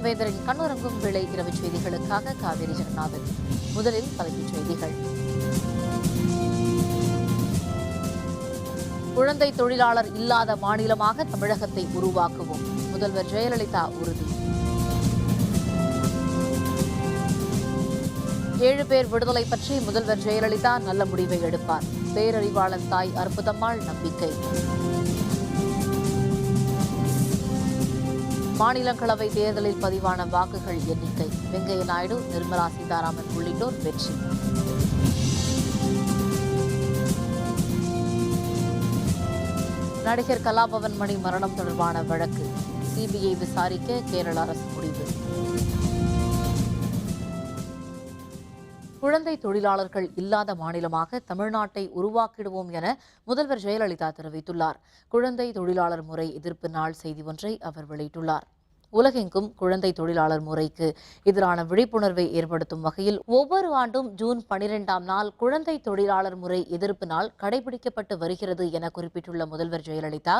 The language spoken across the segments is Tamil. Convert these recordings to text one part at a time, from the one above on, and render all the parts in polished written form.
வேந்தரின் கண்ணுறங்கும் வேளை இரவு செய்திகளுக்காக காவேரி ஜெகநாதன். முதலில் தலைப்புச் செய்திகள். குழந்தை தொழிலாளர் இல்லாத மாநிலமாக தமிழகத்தை உருவாக்குவோம், முதல்வர் ஜெயலலிதா உறுதி. 7 பேர் விடுதலை பற்றி முதல்வர் ஜெயலலிதா நல்ல முடிவை எடுப்பார், பேரறிவாளன் தாய் அற்புதம்மாள் நம்பிக்கை. மாநிலங்களவை தேர்தலில் பதிவான வாக்குகள் எண்ணிக்கை, வெங்கையா நாயுடு, நிர்மலா சீதாராமன் உள்ளிட்டோர் வெற்றி. நடிகர் கலாபவன் மணி மரணம் தொடர்பான வழக்கு சிபிஐ விசாரிக்க கேரள அரசு முடிவு. குழந்தை தொழிலாளர்கள் இல்லாத மாநிலமாக தமிழ்நாட்டை உருவாக்கிடுவோம் என முதல்வர் ஜெயலலிதா தெரிவித்துள்ளார். குழந்தை தொழிலாளர் முறை எதிர்ப்பு நாள் செய்தி ஒன்றை அவர் வெளியிட்டுள்ளார். உலகெங்கும் குழந்தை தொழிலாளர் முறைக்கு எதிரான விழிப்புணர்வை ஏற்படுத்தும் வகையில் ஒவ்வொரு ஆண்டும் ஜூன் 12ஆம் நாள் குழந்தை தொழிலாளர் முறை எதிர்ப்பு நாள் கடைபிடிக்கப்பட்டு வருகிறது என குறிப்பிட்டுள்ள முதல்வர் ஜெயலலிதா,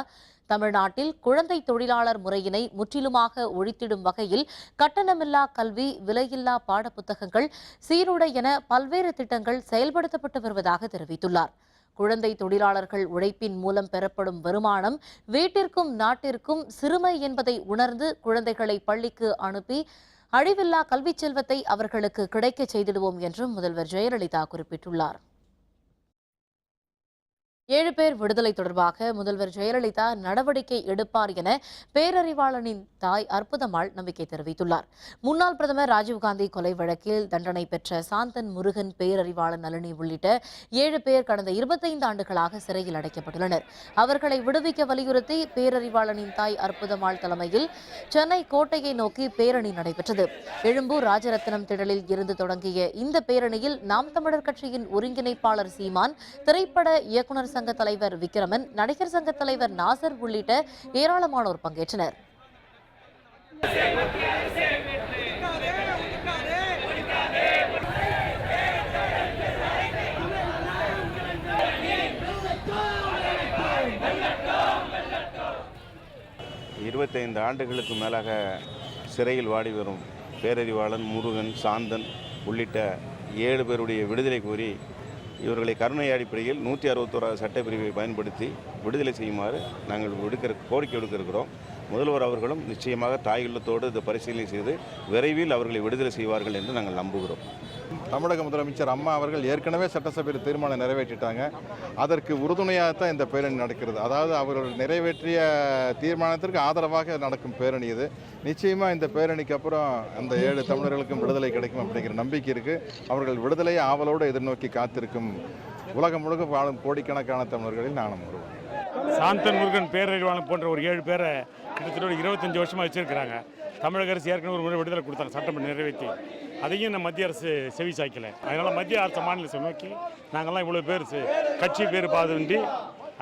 தமிழ்நாட்டில் குழந்தை தொழிலாளர் முறையினை முற்றிலுமாக ஒழித்திடும் வகையில் கட்டணமில்லா கல்வி, விலையில்லா பாடப்புத்தகங்கள், சீருடை என பல்வேறு திட்டங்கள் செயல்படுத்தப்பட்டு வருவதாக தெரிவித்துள்ளார். குழந்தை தொழிலாளர்கள் உழைப்பின் மூலம் பெறப்படும் வருமானம் வீட்டிற்கும் நாட்டிற்கும் சிறுமை என்பதை உணர்ந்து குழந்தைகளை பள்ளிக்கு அனுப்பி அழிவில்லா கல்விச் செல்வத்தை அவர்களுக்கு கிடைக்க செய்திடுவோம் என்றும் முதல்வர் ஜெயலலிதா குறிப்பிட்டுள்ளார். 7 பேர் விடுதலை தொடர்பாக முதல்வர் ஜெயலலிதா நடவடிக்கை எடுப்பார் என பேரறிவாளனின் தாய் அற்புதம்மாள் நம்பிக்கை தெரிவித்துள்ளார். முன்னாள் பிரதமர் ராஜீவ்காந்தி கொலை வழக்கில் தண்டனை பெற்ற சாந்தன், முருகன், பேரறிவாளன் நளினி உள்ளிட்ட 7 பேர் கடந்த 25 ஆண்டுகளாக சிறையில் அடைக்கப்பட்டுள்ளனர். அவர்களை விடுவிக்க வலியுறுத்தி பேரறிவாளனின் தாய் அற்புதம்மாள் தலைமையில் சென்னை கோட்டையை நோக்கி பேரணி நடைபெற்றது. எழும்பூர் ராஜரத்னம் திடலில் இருந்து தொடங்கிய இந்த பேரணியில் நாம் தமிழர் கட்சியின் ஒருங்கிணைப்பாளர் சீமான், திரைப்பட இயக்குநர் சங்க தலைவர் விக்ரமன், நடிகர் சங்க தலைவர் நாசர் உள்ளிட்ட ஏராளமானோர் பங்கேற்றனர். இருபத்தைந்து ஆண்டுகளுக்கு மேலாக சிறையில் வாடி வரும் பேரறிவாளன், முருகன், சாந்தன் உள்ளிட்ட 7 பேருடைய விடுதலை கோரி இவர்களை கருணை அடிப்படையில் 161 சட்டப்பிரிவை பயன்படுத்தி விடுதலை செய்யுமாறு நாங்கள் கோரிக்கை விடுக்கிறோம். முதல்வர் அவர்களும் நிச்சயமாக தாயுள்ளத்தோடு இதை பரிசீலனை செய்து விரைவில் அவர்களை விடுதலை செய்வார்கள் என்று நாங்கள் நம்புகிறோம். தமிழக முதலமைச்சர் அம்மா அவர்கள் ஏற்கனவே சட்டசபையில் தீர்மானம் நிறைவேற்றிட்டாங்க. அதற்கு உறுதுணையாகத்தான் இந்த பேரணி நடக்கிறது. அதாவது அவர்கள் நிறைவேற்றிய தீர்மானத்திற்கு ஆதரவாக நடக்கும் பேரணி இது. நிச்சயமாக இந்த பேரணிக்கு அப்புறம் அந்த 7 தமிழர்களுக்கும் விடுதலை கிடைக்கும் அப்படிங்கிற நம்பிக்கை இருக்குது. அவர்கள் விடுதலையை ஆவலோடு எதிர்நோக்கி காத்திருக்கும் உலகம் முழுக்க வாழும் கோடிக்கணக்கான தமிழர்களில் நானும் ஒருவன். சாந்தன், முருகன், பேரறிவாளன் போன்ற ஒரு 7 பேரை கிட்டத்தட்ட 25 வருஷமாக வச்சிருக்கிறாங்க. தமிழக அரசு ஏற்கனவே ஒரு முறை விடுதலை கொடுத்தாங்க, சட்டம் நிறைவேற்றி. அதையும் நம்ம மத்திய அரசு செவி சாய்க்கலை. அதனால் மத்திய அரசு மாநிலத்தை நோக்கி நாங்கள்லாம் இவ்வளோ பேர் கட்சி வேறுபாடின்றி,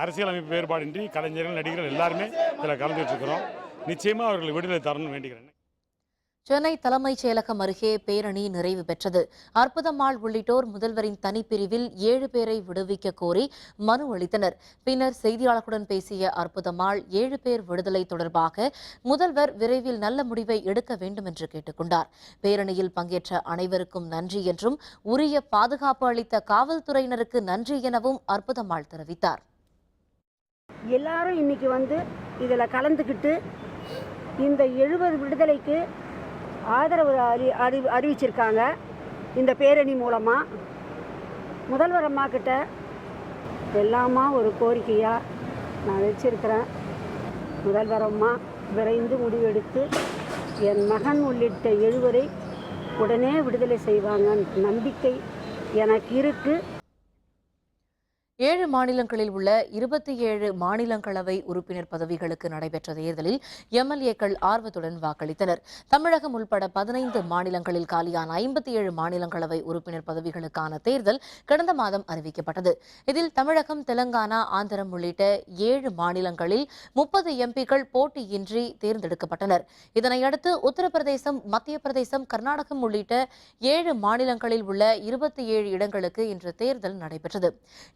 அரசியலமைப்பு வேறுபாடின்றி கலைஞர்கள், நடிகர்கள் எல்லாருமே இதில் கலந்துட்டு இருக்கிறோம். நிச்சயமாக அவர்கள் விடுதலை தரணும்னு வேண்டிக்கிறேன். சென்னை தலைமைச் செயலகம் அருகே பேரணி நிறைவு பெற்றது. அற்புதம்மாள் உள்ளிட்டோர் முதல்வரின் தனிப்பிரிவில் 7 பேரை விடுவிக்க கோரி மனு அளித்தனர். பின்னர் செய்தியாளர்களுடன் பேசிய அற்புதம்மாள் 7 பேர் விடுதலை தொடர்பாக முதல்வர் விரைவில் நல்ல முடிவை எடுக்க வேண்டும் என்று கேட்டுக்கொண்டார். பேரணியில் பங்கேற்ற அனைவருக்கும் நன்றி என்றும் உரிய பாதுகாப்பு அளித்த காவல்துறையினருக்கு நன்றி எனவும் அற்புதம்மாள் தெரிவித்தார். எல்லாரும் இன்னைக்கு இதில் கலந்துக்கிட்டு இந்த 70 விடுதலைக்கு ஆதரவு அறிவிச்சிருக்காங்க. இந்த பேரணி மூலமாக முதல்வர் அம்மா கிட்ட எல்லாமா ஒரு கோரிக்கையாக நான் வச்சிருக்கிறேன். முதல்வர் அம்மா விரைந்து முடிவெடுத்து என் மகன் உள்ளிட்ட 7 உடனே விடுதலை செய்வாங்க நம்பிக்கை எனக்கு இருக்குது. 7 மாநிலங்களில் உள்ள 27 மாநிலங்களவை உறுப்பினர் பதவிகளுக்கு நடைபெற்ற தேர்தலில் எம்எல்ஏக்கள் ஆர்வத்துடன் வாக்களித்தனர். தமிழகம் உட்பட 15 மாநிலங்களில் காலியான 57 மாநிலங்களவை உறுப்பினர் பதவிகளுக்கான தேர்தல் கடந்த மாதம் அறிவிக்கப்பட்டது. இதில் தமிழகம், தெலங்கானா, ஆந்திரம் உள்ளிட்ட 7 மாநிலங்களில் 30 எம்பிக்கள் போட்டியின்றி தேர்ந்தெடுக்கப்பட்டனர். இதனையடுத்து உத்தரப்பிரதேசம், மத்திய பிரதேசம், கர்நாடகம் உள்ளிட்ட 7 மாநிலங்களில் உள்ள 27 இடங்களுக்கு இன்று தேர்தல் நடைபெற்றது.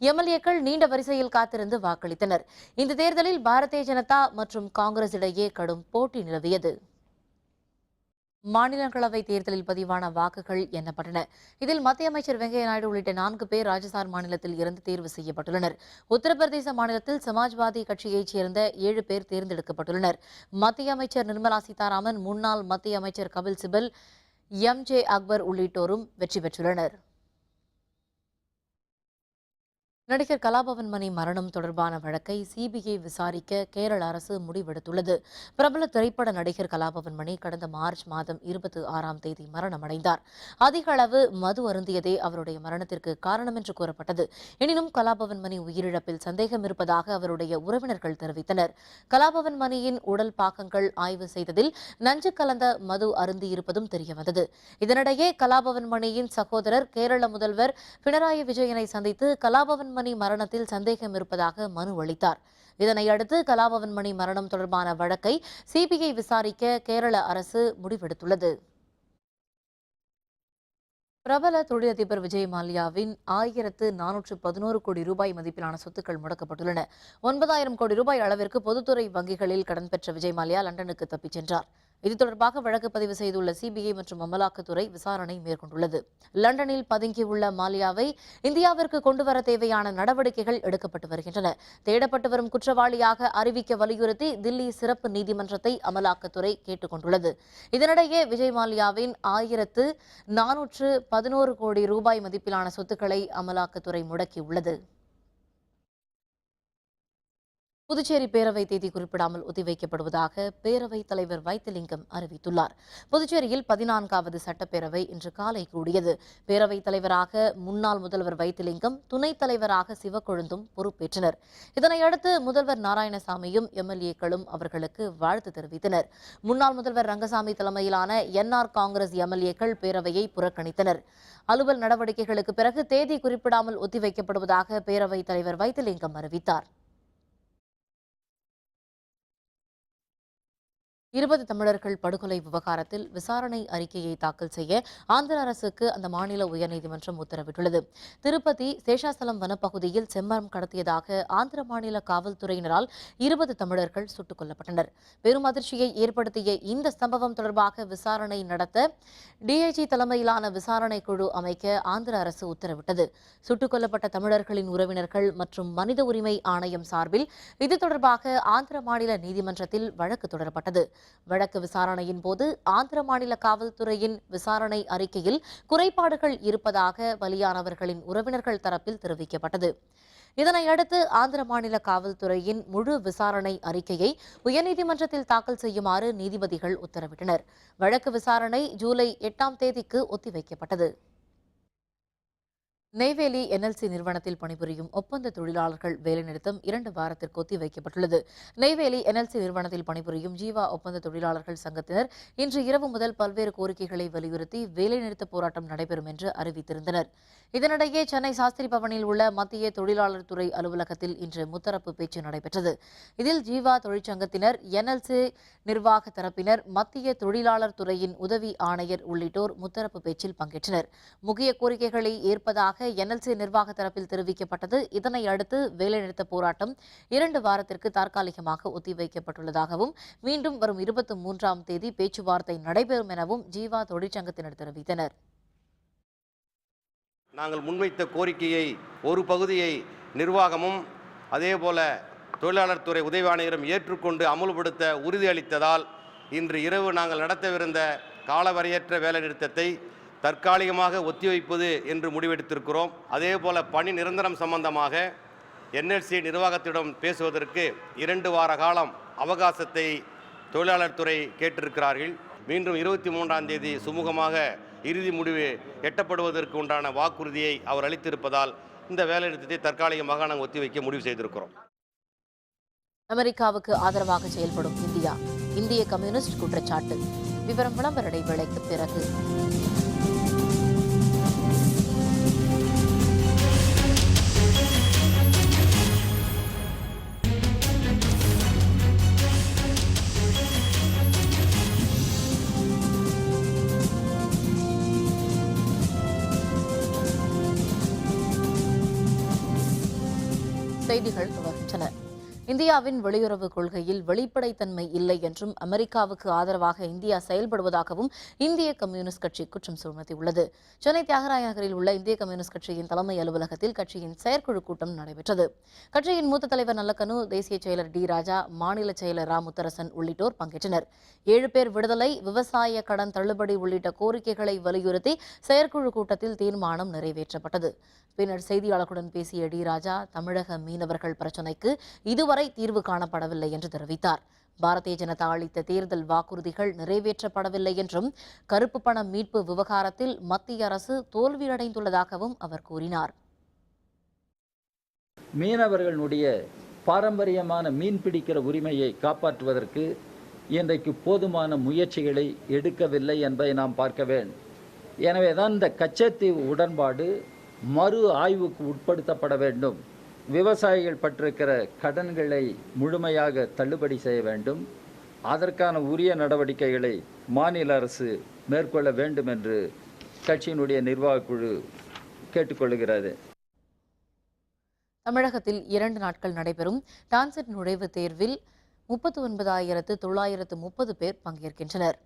எம்எல்ஏக்கள் நீண்ட வரிசையில் காத்திருந்து வாக்களித்தனர். இந்த தேர்தலில் பாரதிய ஜனதா மற்றும் காங்கிரஸ் இடையே கடும் போட்டி நிலவியது. மாநிலங்களவை தேர்தலில் பதிவான வாக்குகள் எண்ணப்பட்டன. இதில் மத்திய அமைச்சர் வெங்கையா நாயுடு உள்ளிட்ட 4 பேர் ராஜஸ்தான் மாநிலத்தில் இருந்து தேர்வு செய்யப்பட்டுள்ளனர். உத்தரப்பிரதேச மாநிலத்தில் சமாஜ்வாதி கட்சியைச் சேர்ந்த 7 பேர் தேர்ந்தெடுக்கப்பட்டுள்ளனர். மத்திய அமைச்சர் நிர்மலா சீதாராமன், முன்னாள் மத்திய அமைச்சர் கபில் சிபல், எம்.ஜே. அக்பர் உள்ளிட்டோரும் வெற்றி பெற்றுள்ளனர். நடிகர் கலாபவன் மணி மரணம் தொடர்பான வழக்கை சிபிஐ விசாரிக்க கேரள அரசு முடிவெடுத்துள்ளது. பிரபல திரைப்பட நடிகர் கலாபவன் மணி கடந்த மார்ச் மாதம் 26ஆம் தேதி மரணமடைந்தார். அதிக அளவு மது அருந்தியதே அவருடைய மரணத்திற்கு காரணம் என்று கூறப்பட்டது. எனினும் கலாபவன் மணி உயிரிழப்பில் சந்தேகம் இருப்பதாக அவருடைய உறவினர்கள் தெரிவித்தனர். கலாபவன் மணியின் உடல் பாகங்கள் ஆய்வு செய்ததில் நஞ்சு கலந்த மது அருந்தியிருப்பதும் தெரியவந்தது. இதனிடையே கலாபவன் மணியின் சகோதரர் கேரள முதல்வர் பினராயி விஜயனை சந்தித்து கலாபவன் மணி மரணத்தில் சந்தேகம் இருப்பதாக மனு அளித்தார். இதனையடுத்து கலாபவன் மணி மரணம் தொடர்பான வழக்கை சிபிஐ விசாரிக்க கேரள அரசு முடிவெடுத்துள்ளது. பிரபல தொழிலதிபர் விஜய் மல்லையாவின் 1411 கோடி ரூபாய் மதிப்பிலான சொத்துக்கள் முடக்கப்பட்டுள்ளன. 9000 கோடி ரூபாய் அளவிற்கு பொதுத்துறை வங்கிகளில் கடன் பெற்ற விஜய் மல்லையா லண்டனுக்கு தப்பிச் சென்றார். இது தொடர்பாக வழக்கு பதிவு செய்துள்ள சிபிஐ மற்றும் அமலாக்கத்துறை விசாரணை மேற்கொண்டுள்ளது. லண்டனில் பதுங்கியுள்ள மல்லையாவை இந்தியாவிற்கு கொண்டுவர தேவையான நடவடிக்கைகள் எடுக்கப்பட்டு வருகின்றன. தேடப்பட்டு வரும் குற்றவாளியாக அறிவிக்க வலியுறுத்தி தில்லி சிறப்பு நீதிமன்றத்தை அமலாக்கத்துறை கேட்டுக் கொண்டுள்ளது. இதனிடையே விஜய் மல்லையாவின் 1411 கோடி ரூபாய் மதிப்பிலான சொத்துக்களை அமலாக்கத்துறை முடக்கியுள்ளது. புதுச்சேரி பேரவை தேதி குறிப்பிடாமல் ஒத்திவைக்கப்படுவதாக பேரவைத் தலைவர் வைத்திலிங்கம் அறிவித்துள்ளார். புதுச்சேரியில் 14வது சட்டப்பேரவை இன்று காலை கூடியது. பேரவைத் தலைவராக முன்னாள் முதல்வர் வைத்திலிங்கம், துணைத் தலைவராக சிவக்கொழுந்தும் பொறுப்பேற்றனர். இதனையடுத்து முதல்வர் நாராயணசாமியும் எம்எல்ஏக்களும் அவர்களுக்கு வாழ்த்து தெரிவித்தனர். முன்னாள் முதல்வர் ரங்கசாமி தலைமையிலான என்ஆர் காங்கிரஸ் எம்எல்ஏக்கள் பேரவையை புறக்கணித்தனர். அலுவல் நடவடிக்கைகளுக்கு பிறகு தேதி குறிப்பிடாமல் ஒத்திவைக்கப்படுவதாக பேரவைத் தலைவர் வைத்திலிங்கம் அறிவித்தார். 20 தமிழர்கள் படுகொலை விவகாரத்தில் விசாரணை அறிக்கையை தாக்கல் செய்ய ஆந்திர அரசுக்கு அந்த மாநில உயர்நீதிமன்றம் உத்தரவிட்டுள்ளது. திருப்பதி சேஷாசலம் வனப்பகுதியில் செம்மரம் கடத்தியதாக ஆந்திர மாநில காவல்துறையினரால் 20 தமிழர்கள் சுட்டுக் கொல்லப்பட்டனர். பெரும் அதிர்ச்சியை ஏற்படுத்திய இந்த சம்பவம் தொடர்பாக விசாரணை நடத்த டிஐஜி தலைமையிலான விசாரணை குழு அமைக்க ஆந்திர அரசு உத்தரவிட்டது. சுட்டுக் கொல்லப்பட்ட தமிழர்களின் உறவினர்கள் மற்றும் மனித உரிமை ஆணையம் சார்பில் இது தொடர்பாக ஆந்திர மாநில நீதிமன்றத்தில் வழக்கு தொடரப்பட்டது. வழக்கு விசாரணையின் போது ஆந்திர மாநில காவல்துறையின் விசாரணை அறிக்கையில் குறைபாடுகள் இருப்பதாக பலியானவர்களின் உறவினர்கள் தரப்பில் தெரிவிக்கப்பட்டது. இதனையடுத்து ஆந்திர மாநில காவல்துறையின் முழு விசாரணை அறிக்கையை உயர்நீதிமன்றத்தில் தாக்கல் செய்யுமாறு நீதிபதிகள் உத்தரவிட்டனர். வழக்கு விசாரணை ஜூலை 8ஆம் தேதிக்கு ஒத்திவைக்கப்பட்டது. நெய்வேலி என்எல்சி நிறுவனத்தில் பணிபுரியும் ஒப்பந்த தொழிலாளர்கள் வேலைநிறுத்தம் 2 வாரத்திற்கு ஒத்திவைக்கப்பட்டுள்ளது. நெய்வேலி என்எல்சி நிறுவனத்தில் பணிபுரியும் ஜீவா ஒப்பந்த தொழிலாளர்கள் சங்கத்தினர் இன்று இரவு முதல் பல்வேறு கோரிக்கைகளை வலியுறுத்தி வேலைநிறுத்த போராட்டம் நடைபெறும் என்று அறிவித்திருந்தனர். இதனிடையே சென்னை சாஸ்திரி பவனில் உள்ள மத்திய தொழிலாளர் துறை அலுவலகத்தில் இன்று முத்தரப்பு பேச்சு நடைபெற்றது. இதில் ஜீவா தொழிற்சங்கத்தினர், என்எல்சி நிர்வாக தரப்பினர், மத்திய தொழிலாளர் துறையின் உதவி ஆணையர் உள்ளிட்டோர் முத்தரப்பு பேச்சில் பங்கேற்றனர். முக்கிய கோரிக்கைகளை ஏற்பதாக என்எல்சி நிர்வாக தரப்பில் தெரிவிக்கப்பட்டது. இதனை அடுத்து வேலைநிறுத்த போராட்டம் 2 வாரத்திற்கு தற்காலிகமாக ஒத்திவைக்கப்பட்டுள்ளதாகவும் மீண்டும் வரும் 23ஆம் தேதி பேச்சுவார்த்தை நடைபெறும் எனவும் ஜீவா தொழிற்சங்கத்தினர் தெரிவித்தனர். நாங்கள் முன்வைத்த கோரிக்கையை ஒரு பகுதியை நிர்வாகமும் அதேபோல தொழிலாளர் துறை உதவி ஆணையரும் ஏற்றுக்கொண்டு அமுல்படுத்த உறுதியளித்ததால் இன்று இரவு நாங்கள் நடத்தவிருந்த காலவரையற்ற வேலைநிறுத்தத்தை தற்காலிகமாக ஒத்திவைப்பது என்று முடிவெடுத்திருக்கிறோம். அதேபோல பணி நிரந்தரம் சம்பந்தமாக என்எல்சி நிர்வாகத்திடம் பேசுவதற்கு 2 வார காலம் அவகாசத்தை தொழிலாளர் துறை கேட்டிருக்கிறார்கள். மீண்டும் 23ஆம் தேதி சுமூகமாக இறுதி முடிவு எட்டப்படுவதற்கு உண்டான வாக்குறுதியை அவர் அளித்திருப்பதால் இந்த வேலைநிறுத்தத்தை தற்காலிகமாக நாங்கள் ஒத்திவைக்க முடிவு செய்திருக்கிறோம். அமெரிக்காவுக்கு ஆதரவாக செயல்படும் இந்தியா, இந்திய கம்யூனிஸ்ட் குற்றச்சாட்டு. விவரம் விளம்பர இடைவேளைக்கு பிறகு. செய்திகள் தொடர்கின்றன. இந்தியாவின் வெளியுறவு கொள்கையில் வெளிப்படைத்தன்மை இல்லை என்றும் அமெரிக்காவுக்கு ஆதரவாக இந்தியா செயல்படுவதாகவும் இந்திய கம்யூனிஸ்ட் கட்சி குற்றம் சுமத்தியுள்ளது. சென்னை தியாகராய நகரில் உள்ள இந்திய கம்யூனிஸ்ட் கட்சியின் தலைமை அலுவலகத்தில் கட்சியின் செயற்குழு கூட்டம் நடைபெற்றது. கட்சியின் மூத்த தலைவர் நல்லக்கனு, தேசிய செயலர் டி ராஜா, மாநில செயலர் ரா முத்தரசன் உள்ளிட்டோர் பங்கேற்றனர். 7 பேர் விடுதலை, விவசாய கடன் தள்ளுபடி உள்ளிட்ட கோரிக்கைகளை வலியுறுத்தி செயற்குழு கூட்டத்தில் தீர்மானம் நிறைவேற்றப்பட்டது. பின்னர் செய்தியாளர்களுடன் பேசிய டி ராஜா, தமிழக மீனவர்கள் பிரச்சினைக்கு இதுவரை தீர்வு காணப்படவில்லை என்று தெரிவித்தார். பாரதிய ஜனதா அளித்த தேர்தல் வாக்குறுதிகள் நிறைவேற்றப்படவில்லை என்றும், கருப்பு பண மீட்பு விவகாரத்தில் மத்திய அரசு தோல்வியடைந்துள்ளதாகவும் அவர் கூறினார். மீனவர்களுடைய பாரம்பரியமான மீன் பிடிக்கிற உரிமையை காப்பாற்றுவதற்கு இன்றைக்கு போதுமான முயற்சிகளை எடுக்கவில்லை என்பதை நாம் பார்க்க வேண்டும். எனவேதான் இந்த கச்சத்தீவு உடன்பாடு மறு ஆய்வுக்கு உட்படுத்தப்பட வேண்டும். விவசாயிகள் பட்டிருக்கிற கடன்களை முழுமையாக தள்ளுபடி செய்ய வேண்டும். அதற்கான உரிய நடவடிக்கைகளை மாநில அரசு மேற்கொள்ள வேண்டும் என்று கட்சியினுடைய நிர்வாகக் குழு கேட்டுக்கொள்கிறது. தமிழகத்தில் 2 நாட்கள் நடைபெறும் டான்செட் நுழைவுத் தேர்வில் 39,930 பேர் பங்கேற்கின்றனர்.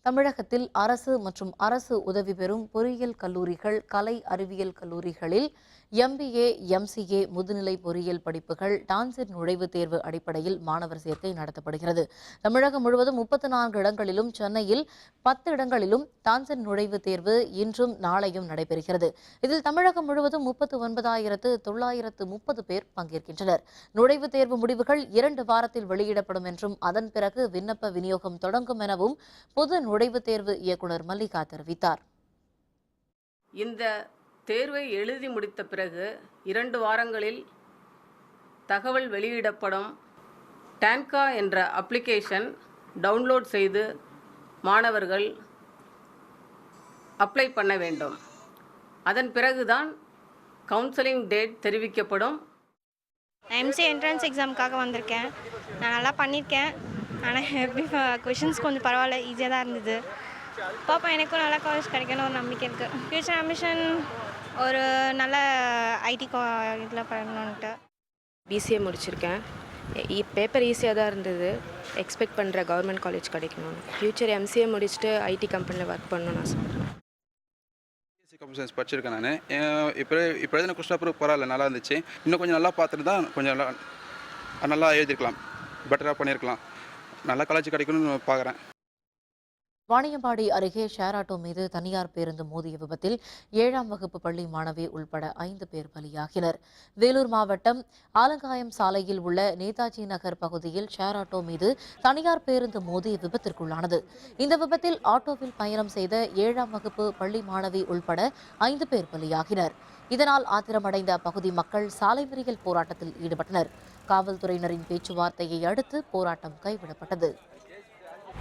தமிழகத்தில் அரசு மற்றும் அரசு உதவி பெறும் பொறியியல் கல்லூரிகள், கலை அறிவியல் கல்லூரிகளில் MBA, MCA முதுநிலை பொறியியல் படிப்புகள் டான்செட் நுழைவுத் தேர்வு அடிப்படையில் மாணவர் சேர்க்கை நடத்தப்படுகிறது. தமிழகம் முழுவதும் 34 இடங்களிலும், சென்னையில் 10 இடங்களிலும் டான்செட் நுழைவுத் தேர்வு இன்றும் நாளையும் நடைபெறுகிறது. இதில் தமிழகம் முழுவதும் 39,930 பேர் பங்கேற்கின்றனர். நுழைவுத் தேர்வு முடிவுகள் 2 வாரத்தில் வெளியிடப்படும் என்றும், அதன் பிறகு விண்ணப்ப விநியோகம் தொடங்கும் எனவும் பொது நுழைவுத் தேர்வு இயக்குநர் மல்லிகா தெரிவித்தார். இந்த தேர்வை எழுதி முடித்த பிறகு 2 வாரங்களில் தகவல் வெளியிடப்படும். டான்கா என்ற அப்ளிகேஷன் டவுன்லோட் செய்து மாணவர்கள் அப்ளை பண்ண வேண்டும். அதன் பிறகுதான் கவுன்சிலிங் டேட் தெரிவிக்கப்படும். எம்சிஏ என்ட்ரன்ஸ் எக்ஸாமுக்காக வந்திருக்கேன். நான் நல்லா பண்ணியிருக்கேன். ஆனால் எப்படி கொஷின்ஸ் கொஞ்சம் பரவாயில்ல, ஈஸியாக தான் இருந்தது. பாப்பா எனக்கும் நல்ல காலேஜ் கிடைக்கணும் ஒரு நம்பிக்கை இருக்குது. ஃப்யூச்சர் அம்பிஷன் ஒரு நல்ல ஐடி இதில் பண்ணணுன்ட்டு. பிசிஏ முடிச்சிருக்கேன். பேப்பர் ஈஸியாக தான் இருந்தது. எக்ஸ்பெக்ட் பண்ணுற கவர்மெண்ட் காலேஜ் கிடைக்கணும். ஃப்யூச்சர் MCA முடிச்சுட்டு ஐடி கம்பெனியில் ஒர்க் பண்ணணும்னு ஆசைப்படுறேன். கம்ப்யூட்டர் சயின்ஸ் படிச்சிருக்கேன் நான். இப்போ எழுதின கொஸ்டின் பேப்பர் பரவாயில்ல, நல்லா இருந்துச்சு. இன்னும் கொஞ்சம் நல்லா பார்த்துட்டு தான் கொஞ்சம் நல்லா எழுதிருக்கலாம், பெட்டராக பண்ணியிருக்கலாம். நல்ல காலேஜ் கிடைக்கணும்னு பார்க்குறேன். வாணியம்பாடி அருகே ஷேர் ஆட்டோ மீது தனியார் பேருந்து மோதிய விபத்தில் 7ஆம் வகுப்பு பள்ளி மாணவி உள்பட 5 பேர் பலியாகினர். வேலூர் மாவட்டம் ஆலங்காயம் சாலையில் உள்ள நேதாஜி நகர் பகுதியில் ஷேர் ஆட்டோ மீது தனியார் பேருந்து மோதி விபத்திற்குள்ளானது. இந்த விபத்தில் ஆட்டோவில் பயணம் செய்த 7ஆம் வகுப்பு பள்ளி மாணவி உள்பட 5 பேர் பலியாகினர். இதனால் ஆத்திரமடைந்த அப்பகுதி மக்கள் சாலை மறியல் போராட்டத்தில் ஈடுபட்டனர். காவல்துறையினரின் பேச்சுவார்த்தையை அடுத்து போராட்டம் கைவிடப்பட்டது.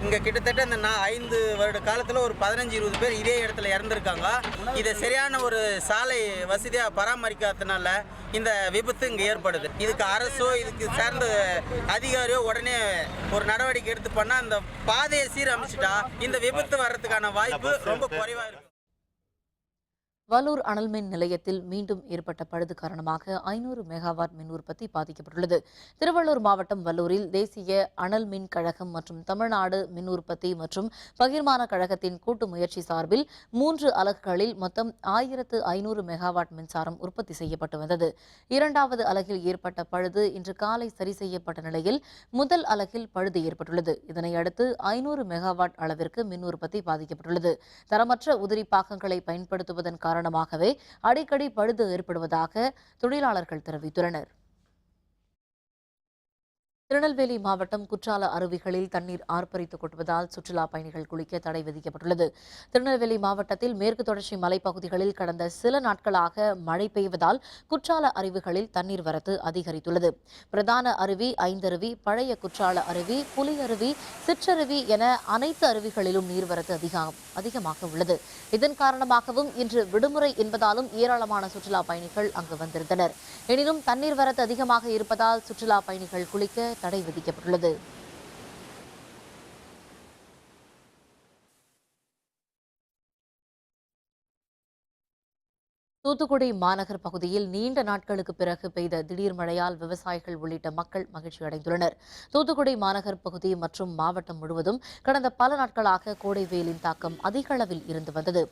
இங்கே கிட்டத்தட்ட இந்த 5 வருட காலத்தில் ஒரு 15-20 பேர் இதே இடத்துல இறந்துருக்காங்க. இதை சரியான ஒரு சாலை வசதியாக பராமரிக்காததுனால இந்த விபத்து இங்கே ஏற்படுது. இதுக்கு அரசோ இதுக்கு சார்ந்த அதிகாரியோ உடனே ஒரு நடவடிக்கை எடுத்து பண்ணால் அந்த பாதையை சீரமைச்சிட்டா இந்த விபத்து வர்றதுக்கான வாய்ப்பு ரொம்ப குறைவாக இருக்கும். வல்லூர் அனல் மின் நிலையத்தில் மீண்டும் ஏற்பட்ட பழுது காரணமாக 500 மெகாவாட் மின் உற்பத்தி பாதிக்கப்பட்டுள்ளது. திருவள்ளூர் மாவட்டம் வல்லூரில் தேசிய அனல் மின் கழகம் மற்றும் தமிழ்நாடு மின் உற்பத்தி மற்றும் பகிர்மான கழகத்தின் கூட்டு முயற்சி சார்பில் 3 அலகுகளில் மொத்தம் 1500 மெகாவாட் மின்சாரம் உற்பத்தி செய்யப்பட்டு வந்தது. 2வது அலகில் ஏற்பட்ட பழுது இன்று காலை சரி செய்யப்பட்ட நிலையில் முதல் அலகில் பழுது ஏற்பட்டுள்ளது. இதனையடுத்து 500 மெகாவாட் அளவிற்கு மின் உற்பத்தி பாதிக்கப்பட்டுள்ளது. தரமற்ற உதிரி பாகங்களை பயன்படுத்துவதன் காரணமாகவே அடிக்கடி பழுது ஏற்படுவதாக தொழிலாளர்கள் தெரிவித்துள்ளனர். திருநெல்வேலி மாவட்டம் குற்றால அருவிகளில் தண்ணீர் ஆர்ப்பரித்து கொட்டுவதால் சுற்றுலா பயணிகள் குளிக்க தடை விதிக்கப்பட்டுள்ளது. திருநெல்வேலி மாவட்டத்தில் மேற்கு தொடர்ச்சி மலைப்பகுதிகளில் கடந்த சில நாட்களாக மழை பெய்வதால் குற்றால அருவிகளில் தண்ணீர் வரத்து அதிகரித்துள்ளது. பிரதான அருவி, ஐந்தருவி, பழைய குற்றால அருவி, புலி அருவி, சிற்றருவி என அனைத்து அருவிகளிலும் நீர்வரத்து அதிகமாக உள்ளது. இதன் காரணமாகவும் இன்று விடுமுறை என்பதாலும் ஏராளமான சுற்றுலா பயணிகள் அங்கு வந்திருந்தனர். எனினும் தண்ணீர் வரத்து அதிகமாக இருப்பதால் சுற்றுலா பயணிகள் குளிக்க தடை விதிக்கப்பட்டுள்ளது. தூத்துக்குடி மாநகர் பகுதியில் நீண்ட நாட்களுக்கு பிறகு பெய்த திடீர் மழையால் விவசாயிகள் உள்ளிட்ட மக்கள் மகிழ்ச்சி அடைந்துள்ளனர். தூத்துக்குடி மாநகர் பகுதி மற்றும் மாவட்டம் முழுவதும் கடந்த பல நாட்களாக கோடை வெயிலின் தாக்கம் அதிக அளவில் இருந்து வந்தது.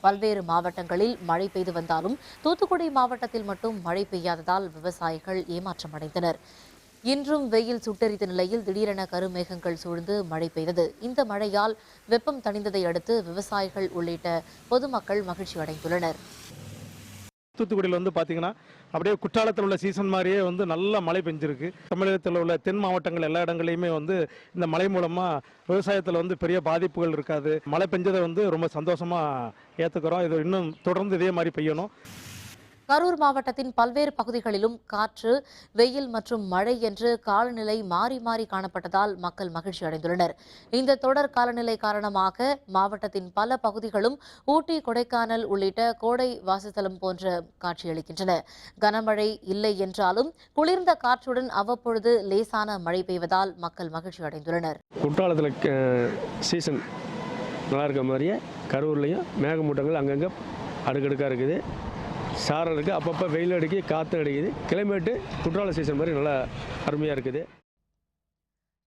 பல்வேறு மாவட்டங்களில் மழை பெய்து வந்தாலும் தூத்துக்குடி மாவட்டத்தில் மட்டும் மழை பெய்யாததால் விவசாயிகள் ஏமாற்றம் அடைந்தனர். இன்றும் வெயில் சுட்டெரித்த நிலையில் திடீரென கருமேகங்கள் சூழ்ந்து மழை பெய்தது. இந்த மழையால் வெப்பம் தணிந்ததை அடுத்து விவசாயிகள் உள்ளிட்ட பொதுமக்கள் மகிழ்ச்சி அடைந்துள்ளனர். தூத்துக்குடியில் பார்த்தீங்கன்னா அப்படியே குற்றாலத்தில் உள்ள சீசன் மாதிரியே நல்ல மழை பெஞ்சிருக்கு. தமிழகத்தில் உள்ள தென் மாவட்டங்கள் எல்லா இடங்களையுமே இந்த மழை மூலமாக விவசாயத்தில் பெரிய பாதிப்புகள் இருக்காது. மழை பெஞ்சதை ரொம்ப சந்தோஷமாக ஏற்றுக்கிறோம். இது இன்னும் தொடர்ந்து இதே மாதிரி பெய்யணும். கரூர் மாவட்டத்தின் பல்வேறு பகுதிகளிலும் காற்று, வெயில் மற்றும் மழை என்று காலநிலை மாறி மாறி காணப்பட்டதால் மக்கள் மகிழ்ச்சி அடைந்துள்ளனர். இந்த தொடர் காலநிலை காரணமாக மாவட்டத்தின் பல பகுதிகளும் ஊட்டி, கொடைக்கானல் உள்ளிட்ட கோடை வாசஸ்தலம் போன்ற காட்சியளிக்கின்றன. கனமழை இல்லை என்றாலும் குளிர்ந்த காற்றுடன் அவ்வப்பொழுது லேசான மழை பெய்வதால் மக்கள் மகிழ்ச்சி அடைந்துள்ளனர். குற்றாலத்தில் சீசன் நல்லா இருக்க மாதிரியே கரூர்லையும் மேகமூட்டங்கள் அங்கங்கே அடுக்கடுக்காக இருக்குது. சாரம் இருக்குது, அப்பப்போ வெயில் அடிக்கி, காற்று அடிக்குது. கிளைமேட்டு குற்றால சீசன் மாதிரி நல்லா அருமையாக இருக்குது.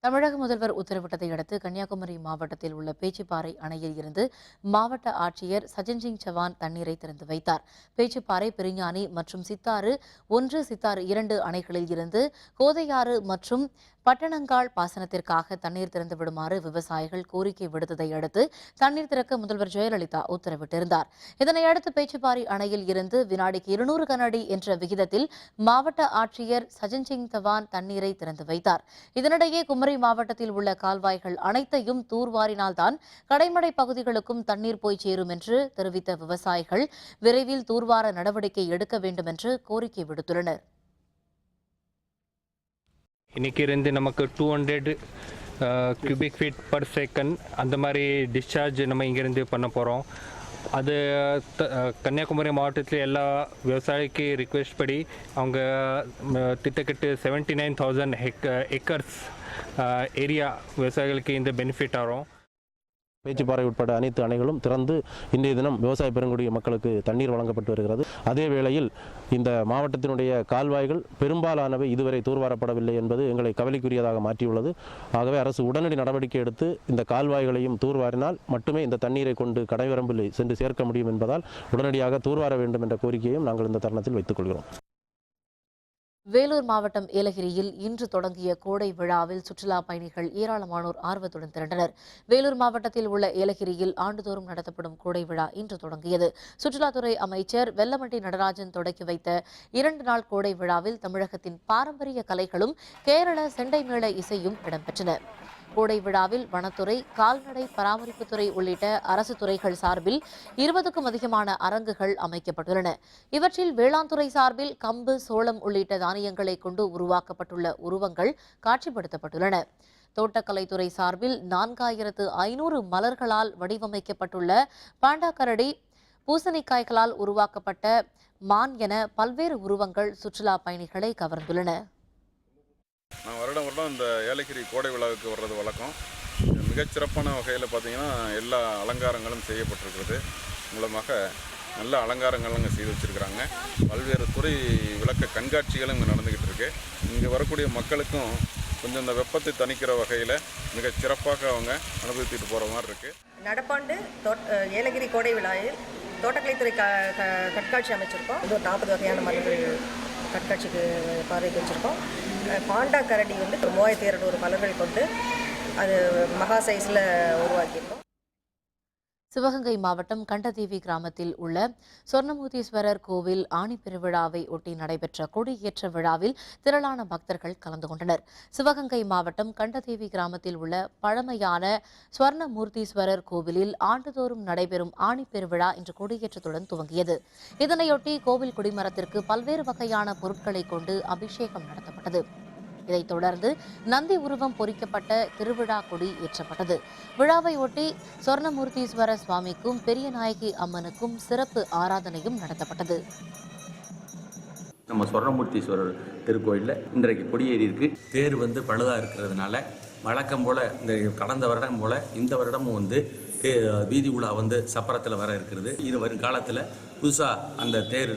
தமிழக முதல்வர் உத்தரவிட்டதை அடுத்து கன்னியாகுமரி மாவட்டத்தில் உள்ள பேச்சிப்பாறை அணையில் இருந்து மாவட்ட ஆட்சியர் சஜன்சிங் சவான் தண்ணீரை திறந்து வைத்தார். பேச்சிப்பாறை, பெருஞானி மற்றும் சித்தாறு 1, சித்தாறு 2 அணைகளில் இருந்து கோதையாறு மற்றும் பட்டணங்கால் பாசனத்திற்காக தண்ணீர் திறந்து விடுமாறு விவசாயிகள் கோரிக்கை விடுத்ததை அடுத்து தண்ணீர் திறக்க முதல்வர் ஜெயலலிதா உத்தரவிட்டிருந்தார். இதனையடுத்து பேச்சிப்பாறை அணையில் இருந்து வினாடிக்கு 200 கனஅடி என்ற விகிதத்தில் மாவட்ட ஆட்சியர் சஜன்சிங் சவான் தண்ணீரை திறந்து வைத்தார். இதனிடையே குமரி மாவட்டத்தில் உள்ள கால்வாய்கள் அனைத்தையும் தூர்வாரினால்தான் கடைமடை பகுதிகளுக்கும் தண்ணீர் போய் சேரும் என்று தெரிவித்த விவசாயிகள் விரைவில் தூர்வார நடவடிக்கை எடுக்க வேண்டும் என்று கோரிக்கை விடுத்துள்ளனர். இன்றைக்கி இருந்து நமக்கு 200 கியூபிக் ஃபீட் பர் செகண்ட் அந்த மாதிரி டிஸ்சார்ஜ் நம்ம இங்கேருந்து பண்ண போகிறோம். அது கன்னியாகுமரி மாவட்டத்தில் எல்லா விவசாயிக்கு ரிக்வெஸ்ட் படி அவங்க திட்டக்கிட்டு 79,000 ஏக்கர்ஸ் ஏரியா விவசாயிகளுக்கு இந்த பெனிஃபிட் ஆகும். பேச்சிப்பாறை உட்பட அனைத்து அணைகளும் திறந்து இன்றைய தினம் விவசாய பெருங்குடி மக்களுக்கு தண்ணீர் வழங்கப்பட்டு வருகிறது. அதே வேளையில் இந்த மாவட்டத்தினுடைய கால்வாய்கள் பெரும்பாலானவை இதுவரை தூர்வாரப்படவில்லை என்பது எங்களை கவலைக்குரியதாக மாற்றியுள்ளது. ஆகவே அரசு உடனடி நடவடிக்கை எடுத்து இந்த கால்வாய்களையும் தூர்வாரினால் மட்டுமே இந்த தண்ணீரை கொண்டு கடைவரம்பில் சென்று சேர்க்க முடியும் என்பதால் உடனடியாக தூர்வார வேண்டும் என்ற கோரிக்கையையும் நாங்கள் இந்த தருணத்தில் வைத்துக் கொள்கிறோம். வேலூர் மாவட்டம் ஏலகிரியில் இன்று தொடங்கிய கோடை விழாவில் சுற்றுலா பயணிகள் ஏராளமானோர் ஆர்வத்துடன் திரண்டனர். வேலூர் மாவட்டத்தில் உள்ள ஏலகிரியில் ஆண்டுதோறும் நடத்தப்படும் கோடை விழா இன்று தொடங்கியது. சுற்றுலாத்துறை அமைச்சர் வெல்லமண்டி நடராஜன் தொடக்கி வைத்த 2 நாள் கோடை விழாவில் தமிழகத்தின் பாரம்பரிய கலைகளும் கேரள செண்டை மேள இசையும் இடம்பெற்றன. கோடை விழாவில் வனத்துறை, கால்நடை பராமரிப்புத்துறை உள்ளிட்ட அரசு துறைகள் சார்பில் 20க்கும் அதிகமான அரங்குகள் அமைக்கப்பட்டுள்ளன. இவற்றில் வேளாண் துறை சார்பில் கம்பு, சோளம் உள்ளிட்ட தானியங்களை கொண்டு உருவாக்கப்பட்டுள்ள உருவங்கள் காட்சிப்படுத்தப்பட்டுள்ளன. தோட்டக்கலைத்துறை சார்பில் 4500 மலர்களால் வடிவமைக்கப்பட்டுள்ள பாண்டா கரடி, பூசணிக்காய்களால் உருவாக்கப்பட்ட மான் என பல்வேறு உருவங்கள் சுற்றுலா பயணிகளை கவர்ந்துள்ளன. நான் வருடம் இந்த ஏலகிரி கோடை விழாவுக்கு வர்றது வழக்கம். மிகச்சிறப்பான வகையில் பார்த்திங்கன்னா எல்லா அலங்காரங்களும் செய்யப்பட்டிருக்கிறது. மூலமாக நல்ல அலங்காரங்கள் அங்கே செய்து வச்சுருக்கிறாங்க. பல்வேறு துறை விளக்க கண்காட்சிகளும் இங்கே நடந்துக்கிட்டு இருக்கு. இங்கே வரக்கூடிய மக்களுக்கும் கொஞ்சம் இந்த வெப்பத்தை தணிக்கிற வகையில் மிக சிறப்பாக அவங்க அனுபவித்துட்டு போகிற மாதிரி இருக்குது. நடப்பாண்டு ஏலகிரி கோடை விழாவில் தோட்டக்கலைத்துறை கண்காட்சி அமைச்சிருக்கோம். 40 வகையான மலர்கள் கண்காட்சிக்கு பார்வைக்கு வச்சுருக்கோம். பாண்டா கரடி 3200 மலர்கள் கொண்டு அது மகா சைஸில் உருவாக்கியிருக்கோம். சிவகங்கை மாவட்டம் கண்டதேவி கிராமத்தில் உள்ள சொர்ணமூர்த்தீஸ்வரர் கோவில் ஆணி பெருவிழாவை ஒட்டி நடைபெற்ற கொடியேற்ற விழாவில் திரளான பக்தர்கள் கலந்து கொண்டனர். சிவகங்கை மாவட்டம் கண்டதேவி கிராமத்தில் உள்ள பழமையான ஸ்வர்ணமூர்த்தீஸ்வரர் கோவிலில் ஆண்டுதோறும் நடைபெறும் ஆணி பெருவிழா இன்று கொடியேற்றத்துடன் துவங்கியது. இதனையொட்டி கோவில் கொடிமரத்திற்கு பல்வேறு வகையான பொருட்களை கொண்டு அபிஷேகம் நடத்தப்பட்டது. இதைத் தொடர்ந்து நந்தி உருவம் பொறிக்கப்பட்ட திருவிழா கொடி ஏற்றப்பட்டது. விழாவை ஒட்டி சொர்ணமூர்த்தீஸ்வர சுவாமிக்கும் பெரியநாயகி அம்மனுக்கும் சிறப்பு ஆராதனையும் நடத்தப்பட்டது. நம்ம சொர்ணமூர்த்தீஸ்வரர் திருக்கோயிலில் இன்றைக்கு கொடியேறி இருக்கு. தேர் பழுதாக இருக்கிறதுனால வழக்கம் போல் இந்த கடந்த வருடம் போல் இந்த வருடமும் வீதி உலா வந்து சப்பரத்தில் வர இருக்கிறது. இது வரும் காலத்தில் புதுசாக அந்த தேர்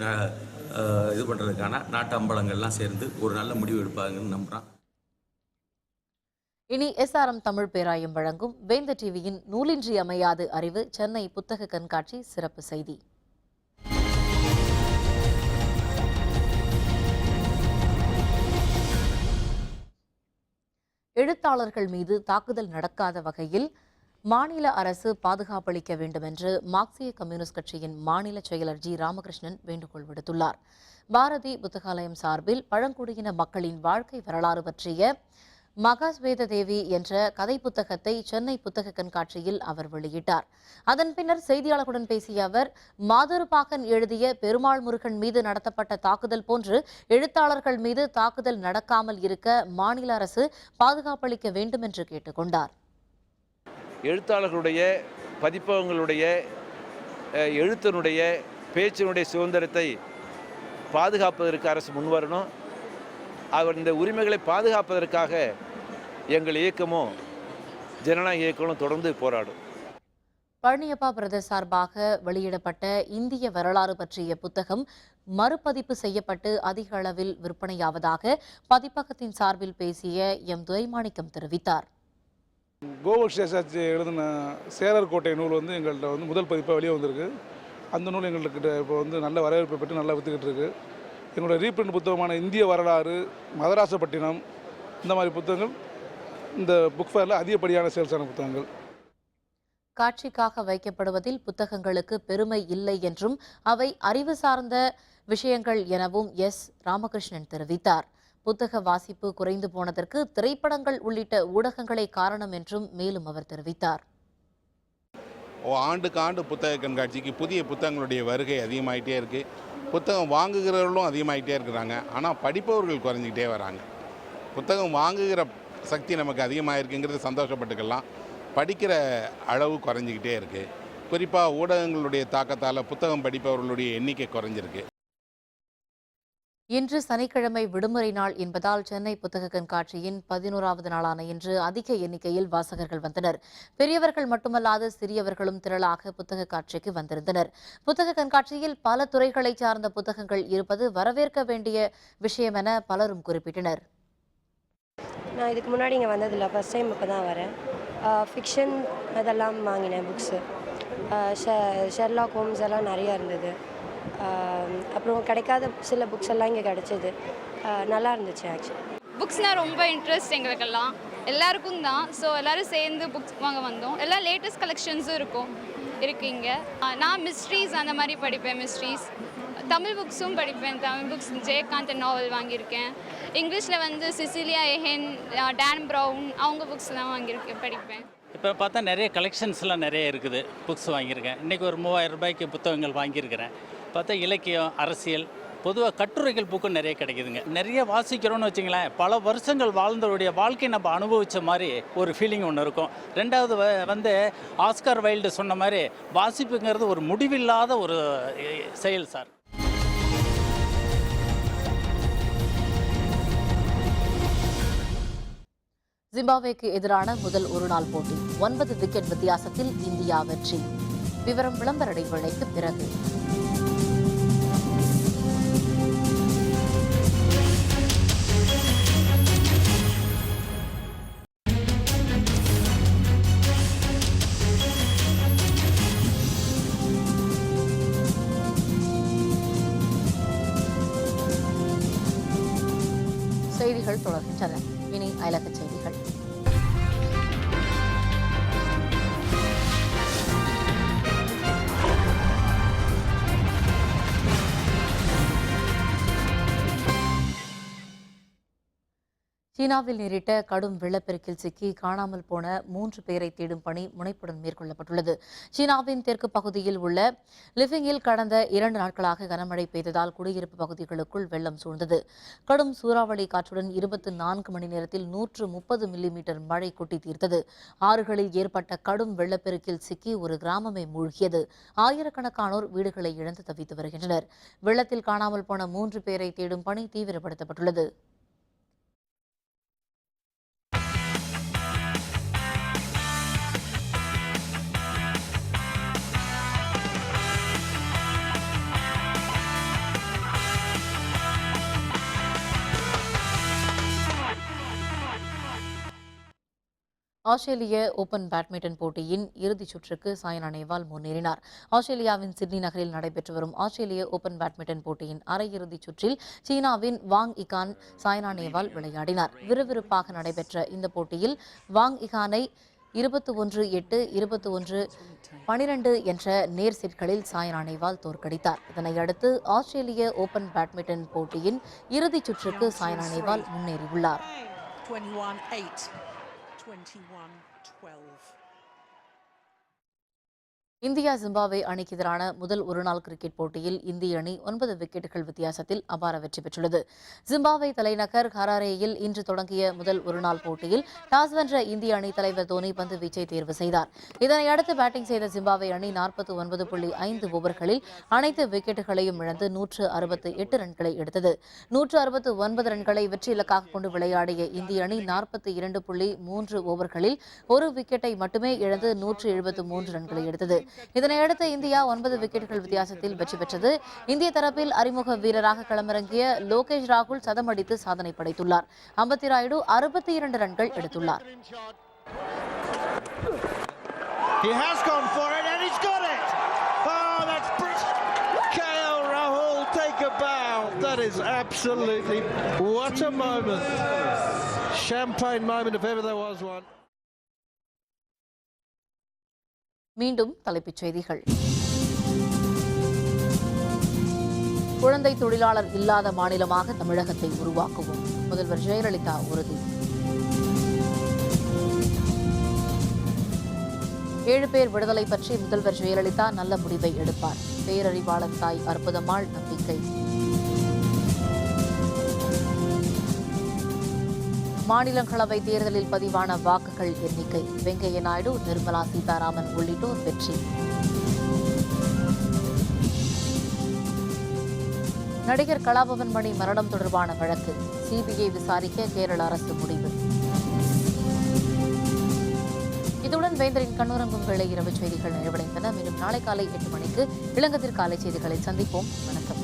இது பண்ணுறதுக்கான நாட்டு அம்பலங்கள்லாம் சேர்ந்து ஒரு நல்ல முடிவு எடுப்பாங்கன்னு நம்புகிறேன். இனி SRM தமிழ் பேராயம் வழங்கும் வேந்த டிவியின் நூலின்றி அமையாது அறிவு சென்னை புத்தக கண்காட்சி சிறப்பு செய்தி. எழுத்தாளர்கள் மீது தாக்குதல் நடக்காத வகையில் மாநில அரசு பாதுகாப்பளிக்க வேண்டும் என்று மார்க்சிய கம்யூனிஸ்ட் கட்சியின் மாநில செயலர் G. ராமகிருஷ்ணன் வேண்டுகோள் விடுத்துள்ளார். பாரதி புத்தகாலயம் சார்பில் பழங்குடியின மக்களின் வாழ்க்கை வரலாறு பற்றிய மகாஸ்வேத தேவி என்ற கதை புத்தகத்தை சென்னை புத்தக கண்காட்சியில் அவர் வெளியிட்டார். அதன் பின்னர் செய்தியாளர்களுடன் பேசிய அவர், மாதொருபாகன் எழுதிய பெருமாள் முருகன் மீது நடத்தப்பட்ட தாக்குதல் போன்று எழுத்தாளர்கள் மீது தாக்குதல் நடக்காமல் இருக்க மாநில அரசு பாதுகாப்பளிக்க வேண்டும் என்று கேட்டுக்கொண்டார். எழுத்தாளர்களுடைய பதிப்பகங்களுடைய எழுத்தினுடைய பேச்சினுடைய சுதந்திரத்தை பாதுகாப்பதற்கு அரசு முன்வரணும். அவர் இந்த உரிமைகளை பாதுகாப்பதற்காக எங்கள் இயக்கமும் ஜனநாயக இயக்கமும் தொடர்ந்து போராடும். பழனியப்பா பிரதர்ஸ் சார்பாக வெளியிடப்பட்ட இந்திய வரலாறு பற்றிய புத்தகம் மறுபதிப்பு செய்யப்பட்டு அதிக அளவில் விற்பனையாவதாக பதிப்பகத்தின் சார்பில் பேசிய எம் துரைமாணிக்கம் தெரிவித்தார். கோபக் சேஷாச்சி எழுதின சேரர் கோட்டை நூல் வந்து எங்கள்கிட்ட வந்து முதல் பதிப்பாக வெளியே வந்திருக்கு. அந்த நூல் எங்கள்கிட்ட இப்போ வந்து நல்ல வரவேற்பை பெற்று நல்லா விற்றுக்கிட்டு இருக்கு. எங்களோட ரீப்ரிண்ட் புத்தகமான இந்திய வரலாறு, மதராசப்பட்டினம், இந்த மாதிரி புத்தகங்கள் இந்த புக் ஃபேரில் அதிகப்படியான சேல்ஸான புத்தகங்கள். காட்சிக்காக வைக்கப்படுவதில் புத்தகங்களுக்கு பெருமை இல்லை என்றும் அவை அறிவு சார்ந்த விஷயங்கள் எனவும் எஸ். ராமகிருஷ்ணன் தெரிவித்தார். புத்தக வாசிப்பு குறைந்து போனதற்கு திரைப்படங்கள் உள்ளிட்ட ஊடகங்களே காரணம் என்றும் மேலும் அவர் தெரிவித்தார். ஆண்டுக்கு ஆண்டு புத்தக கண்காட்சிக்கு புதிய புத்தகங்களுடைய வருகை அதிகமாகிட்டே இருக்குது. புத்தகம் வாங்குகிறவர்களும் அதிகமாகிட்டே இருக்கிறாங்க. ஆனால் படிப்பவர்கள் குறைஞ்சிக்கிட்டே வராங்க. புத்தகம் வாங்குகிற சக்தி நமக்கு அதிகமாக இருக்குங்கிறது சந்தோஷப்பட்டுக்கலாம். படிக்கிற அளவு குறைஞ்சிக்கிட்டே இருக்குது. குறிப்பாக ஊடகங்களுடைய தாக்கத்தால் புத்தகம் படிப்பவர்களுடைய எண்ணிக்கை குறைஞ்சிருக்கு. இன்று சனிக்கிழமை விடுமுறை நாள் என்பதால் சென்னை புத்தக கண்காட்சியின் 11வது நாளான இன்று அதிக எண்ணிக்கையில் வாசகர்கள் வந்தனர். பெரியவர்கள் மட்டுமல்லாது சிறியவர்களும் திரளாக புத்தக காட்சிக்கு வந்திருந்தனர். புத்தக கண்காட்சியில் பல துறைகளை சார்ந்த புத்தகங்கள் இருப்பது வரவேற்க வேண்டிய விஷயம் என பலரும் குறிப்பிட்டனர். நான் இதுக்கு முன்னாடி இங்கே வந்ததில்லை, ஃபர்ஸ்ட் டைம் இப்போ தான் வரேன். ஃபிக்ஷன் அதெல்லாம் வாங்கினேன், புக்ஸு. ஷெர்லாக் ஹோம்ஸ் எல்லாம் நிறையா இருந்தது. அப்புறம் கிடைக்காத சில புக்ஸ் எல்லாம் இங்கே கிடச்சிது. நல்லா இருந்துச்சு. ஆக்சுவலி புக்ஸ்னால் ரொம்ப இன்ட்ரெஸ்ட் எங்களுக்கெல்லாம், எல்லாருக்கும் தான். ஸோ எல்லோரும் சேர்ந்து புக்ஸ் வாங்க வந்தோம். எல்லாம் லேட்டஸ்ட் கலெக்ஷன்ஸும் இருக்குது இங்கே. நான் மிஸ்ட்ரீஸ் அந்த மாதிரி படிப்பேன். மிஸ்ட்ரீஸ் தமிழ் புக்ஸும் படிப்பேன். தமிழ் புக்ஸ் ஜெயகாந்த் நாவல் வாங்கியிருக்கேன். இங்கிலீஷில் வந்து சிசிலியா எஹென், டான் ப்ரவுன் அவங்க புக்ஸ் தான் வாங்கியிருக்கேன், படிப்பேன். இப்போ பார்த்தா நிறைய கலெக்ஷன்ஸ்லாம் நிறைய இருக்குது. புக்ஸ் வாங்கியிருக்கேன். இன்றைக்கி ஒரு 3000 ரூபாய்க்கு புத்தகங்கள் வாங்கியிருக்கிறேன். பார்த்தா இலக்கியம், அரசியல், பொதுவாக கட்டுரைகள் புக்கும் நிறைய கிடைக்குதுங்க. நிறைய வாசிக்கிறோன்னு வச்சுங்களேன், பல வருஷங்கள் வாழ்ந்தவருடைய வாழ்க்கை நம்ம அனுபவித்த மாதிரி ஒரு ஃபீலிங் ஒன்று இருக்கும். ரெண்டாவது வந்து ஆஸ்கார் வைல்டு சொன்ன மாதிரி வாசிப்புங்கிறது ஒரு முடிவில்லாத ஒரு செயல் சார். ஜிம்பாப்வேக்கு எதிரான முதல் ஒருநாள் போட்டி 9 விக்கெட் வித்தியாசத்தில் இந்தியா வெற்றி. விவரம் விளம்பர இடைவேளைக்கு பிறகு. செய்திகள் தொடர்கின்றன. இனி அயலக செய்திகள். சீனாவில் நேரிட்ட கடும் வெள்ளப்பெருக்கில் சிக்கி காணாமல் போன 3 பேரை தேடும் பணி முனைப்புடன் மேற்கொள்ளப்பட்டுள்ளது. சீனாவின் தெற்கு பகுதியில் உள்ள லிஃபிங்கில் கடந்த 2 நாட்களாக கனமழை பெய்ததால் குடியிருப்பு பகுதிகளுக்குள் வெள்ளம் சூழ்ந்தது. கடும் சூறாவளி காற்றுடன் 24 மணி நேரத்தில் 130 மில்லிமீட்டர் மழை கொட்டி தீர்த்தது. ஆறுகளில் ஏற்பட்ட கடும் வெள்ளப்பெருக்கில் சிக்கி ஒரு கிராமமே மூழ்கியது. ஆயிரக்கணக்கானோர் வீடுகளை இழந்து தவித்து வருகின்றனர். வெள்ளத்தில் காணாமல் போன 3 பேரை தேடும் பணி தீவிரப்படுத்தப்பட்டுள்ளது. ஆஸ்திரேலிய ஓபன் பேட்மிண்டன் போட்டியின் இறுதிச் சுற்றுக்கு சாய்னா நேவால் முன்னேறினார். ஆஸ்திரேலியாவின் சிட்னி நகரில் நடைபெற்று வரும் ஆஸ்திரேலிய ஓபன் பேட்மிண்டன் போட்டியின் அரையிறுதிச் சுற்றில் சீனாவின் வாங் இகான் சாய்னா நேவால் விளையாடினார். விறுவிறுப்பாக நடைபெற்ற இந்த போட்டியில் வாங் இகானை 21-8, 21-12 என்ற நேர் செட்களில் சாய்னா நேவால் தோற்கடித்தார். இதனையடுத்து ஆஸ்திரேலிய ஓபன் பேட்மிண்டன் போட்டியின் இறுதிச் சுற்றுக்கு சாய்னா நேவால் முன்னேறியுள்ளார். 21-12. இந்தியா ஜிம்பாப்வே அணிக்கு எதிரான முதல் ஒருநாள் கிரிக்கெட் போட்டியில் இந்திய அணி 9 விக்கெட்டுகள் வித்தியாசத்தில் அபார வெற்றி பெற்றுள்ளது. ஜிம்பாப்வே தலைநகர் ஹராரேயில் இன்று தொடங்கிய முதல் ஒருநாள் போட்டியில் டாஸ் வென்ற இந்திய அணி தலைவர் தோனி பந்து வீச்சை தேர்வு செய்தார். இதனையடுத்து பேட்டிங் செய்த ஜிம்பாப்வே அணி 49.5 ஓவர்களில் அனைத்து விக்கெட்டுகளையும் இழந்து 168 ரன்களை எடுத்தது. 169 ரன்களை வெற்றி இலக்காக கொண்டு விளையாடிய இந்திய அணி 42.3 ஓவர்களில் ஒரு விக்கெட்டை மட்டுமே இழந்து 173 ரன்களை எடுத்தது. இதனையடுத்து இந்தியா 9 விக்கெட்டுகள் வித்தியாசத்தில் வெற்றி பெற்றது. இந்திய தரப்பில் அறிமுக வீரராக களமிறங்கிய லோகேஷ் ராகுல் சதம் அடித்து சாதனை படைத்துள்ளார். அம்பத்தி ராயுடு 62 ரன்கள் எடுத்துள்ளார். மீண்டும் தலைப்புச் செய்திகள். குழந்தை தொழிலாளர் இல்லாத மாநிலமாக தமிழகத்தை உருவாக்குவோம், முதல்வர் ஜெயலலிதா உறுதி. 7 பேர் விடுதலை பற்றி முதல்வர் ஜெயலலிதா நல்ல முடிவை எடுப்பார். பேரறிவாளன் தாய் அற்புதம்மாள் நம்பிக்கை. மாநிலங்களவை தேர்தலில் பதிவான வாக்குகள் எண்ணிக்கை. வெங்கையா நாயுடு, நிர்மலா சீதாராமன் உள்ளிட்டோர் வெற்றி. நடிகர் கலாபவன் மணி மரணம் தொடர்பான வழக்கு சிபிஐ விசாரிக்க கேரள அரசு முடிவு. இத்துடன் வேந்தரின் கண்ணுறங்கும் வேளை இரவு செய்திகள் நிறைவடைந்தன. மீண்டும் நாளை காலை 8 மணிக்கு இளங்கதிர் காலை செய்திகளை சந்திப்போம். வணக்கம்.